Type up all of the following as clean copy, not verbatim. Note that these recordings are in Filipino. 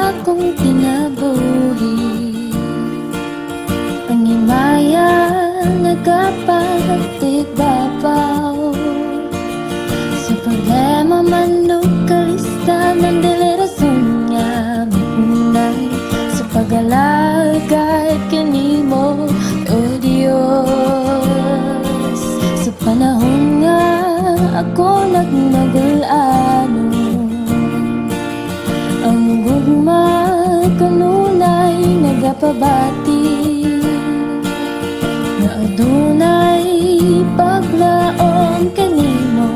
akong kinabuhi. Pangimaya nagkapahatig babaw, sa problema man lukalista ng delirasyon niya mapunay, sa pag-alagad kanimo o Diyos. Sa panahon nga ako nagnagulano, ang gugma kanunay nagapabati, na adunay paglaom kanimo,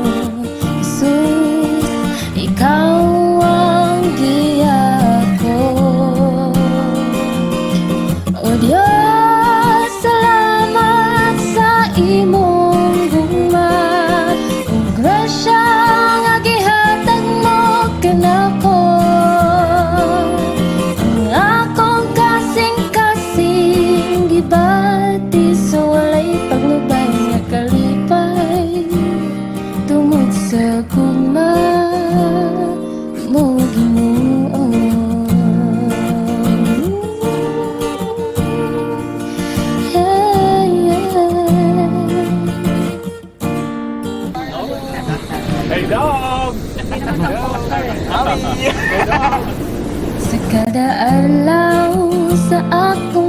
Jesus, ikaw ang giya ko. O Diyos, salamat sa imong gugma, o grasya nga gihatag mo kanako. Ang akong kasing-kasing gibati, sa walay paglubay nga kalipay, tungod sa gugma mo Ginoo. Hey dog! Sa kada adlaw sa ako